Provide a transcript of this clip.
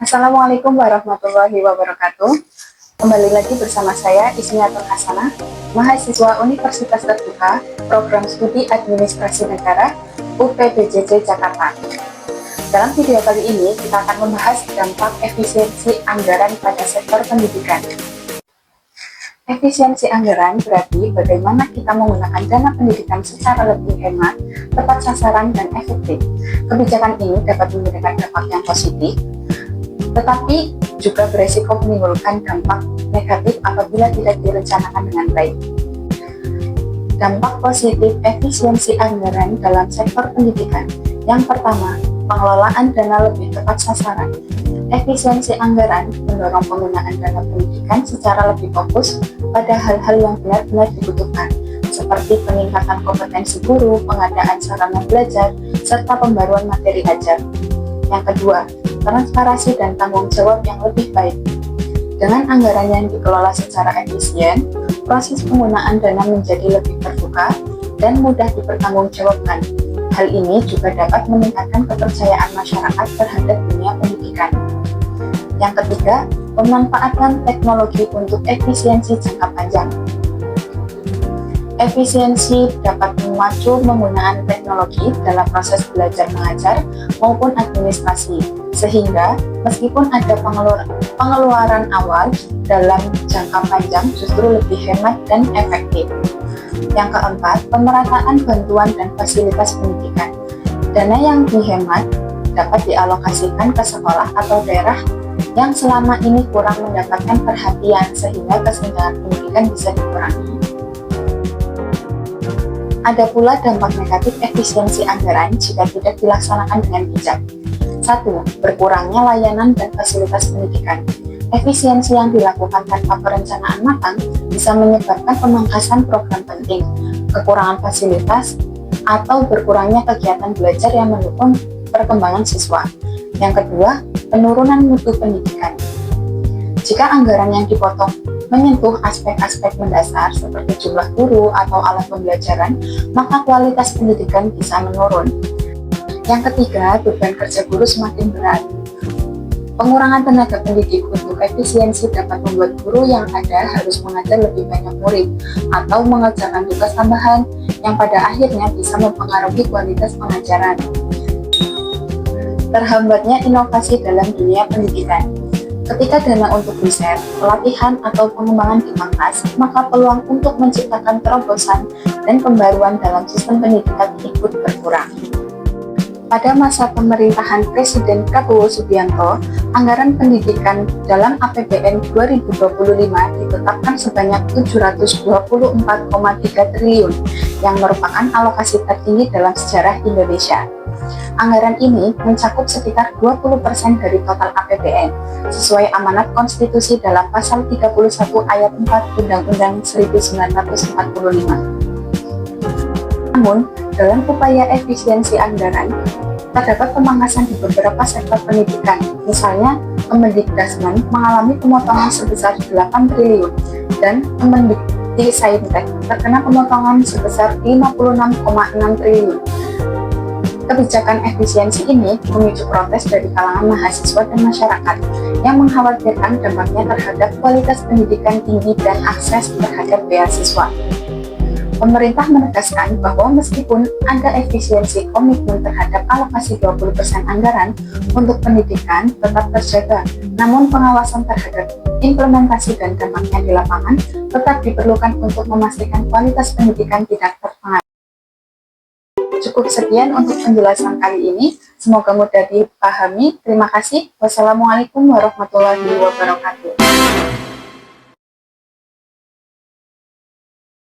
Assalamualaikum warahmatullahi wabarakatuh. Kembali lagi bersama saya Ismiatun Hasanah, mahasiswa Universitas Terbuka, Program Studi Administrasi Negara, UPBJJ Jakarta. Dalam video kali ini, kita akan membahas dampak efisiensi anggaran pada sektor pendidikan. Efisiensi anggaran berarti bagaimana kita menggunakan dana pendidikan secara lebih hemat, tepat sasaran, dan efektif. Kebijakan ini dapat memberikan dampak yang positif, tetapi juga beresiko menimbulkan dampak negatif apabila tidak direncanakan dengan baik. Dampak positif efisiensi anggaran dalam sektor pendidikan. Yang pertama, pengelolaan dana lebih tepat sasaran. Efisiensi anggaran mendorong penggunaan dana pendidikan secara lebih fokus pada hal-hal yang benar-benar dibutuhkan, seperti peningkatan kompetensi guru, pengadaan sarana belajar, serta pembaruan materi ajar. Yang kedua, transparansi dan tanggung jawab yang lebih baik. Dengan anggaran yang dikelola secara efisien, proses penggunaan dana menjadi lebih terbuka dan mudah dipertanggungjawabkan. Hal ini juga dapat meningkatkan kepercayaan masyarakat terhadap dunia pendidikan. Yang ketiga, pemanfaatan teknologi untuk efisiensi jangka panjang. Efisiensi dapat memacu penggunaan teknologi dalam proses belajar mengajar maupun administrasi, sehingga meskipun ada pengeluaran awal, dalam jangka panjang justru lebih hemat dan efektif. Yang keempat, pemerataan bantuan dan fasilitas pendidikan. Dana yang dihemat dapat dialokasikan ke sekolah atau daerah yang selama ini kurang mendapatkan perhatian, sehingga kesenjangan pendidikan bisa dikurangi. Ada pula dampak negatif efisiensi anggaran jika tidak dilaksanakan dengan bijak. 1. Berkurangnya layanan dan fasilitas pendidikan. Efisiensi yang dilakukan tanpa perencanaan matang bisa menyebabkan pemangkasan program penting, kekurangan fasilitas, atau berkurangnya kegiatan belajar yang mendukung perkembangan siswa. Yang kedua, penurunan mutu pendidikan. Jika anggaran yang dipotong menyentuh aspek-aspek mendasar seperti jumlah guru atau alat pembelajaran, maka kualitas pendidikan bisa menurun. Yang ketiga, beban kerja guru semakin berat. Pengurangan tenaga pendidik untuk efisiensi dapat membuat guru yang ada harus mengajar lebih banyak murid atau mengerjakan tugas tambahan yang pada akhirnya bisa mempengaruhi kualitas pengajaran. Terhambatnya inovasi dalam dunia pendidikan. Ketika dana untuk riset, pelatihan, atau pengembangan dipangkas, maka peluang untuk menciptakan terobosan dan pembaruan dalam sistem pendidikan ikut berkurang. Pada masa pemerintahan Presiden Prabowo Subianto, anggaran pendidikan dalam APBN 2025 ditetapkan sebanyak 724,3 triliun, yang merupakan alokasi tertinggi dalam sejarah Indonesia. Anggaran ini mencakup sekitar 20% dari total APBN, sesuai amanat konstitusi dalam pasal 31 ayat 4 Undang-Undang 1945. Namun, dalam upaya efisiensi anggaran, terdapat pemangkasan di beberapa sektor pendidikan. Misalnya, Kemendikbudristek mengalami pemotongan sebesar 8 triliun dan Kemendikbudristek terkena pemotongan sebesar 56,6 triliun. Kebijakan efisiensi ini memicu protes dari kalangan mahasiswa dan masyarakat yang mengkhawatirkan dampaknya terhadap kualitas pendidikan tinggi dan akses terhadap beasiswa. Pemerintah menegaskan bahwa meskipun ada efisiensi, komitmen terhadap alokasi 20% anggaran untuk pendidikan tetap terjaga, namun pengawasan terhadap implementasi dan dampaknya di lapangan tetap diperlukan untuk memastikan kualitas pendidikan tidak terpengaruh. Cukup sekian untuk penjelasan kali ini, semoga mudah dipahami. Terima kasih. Wassalamualaikum warahmatullahi wabarakatuh.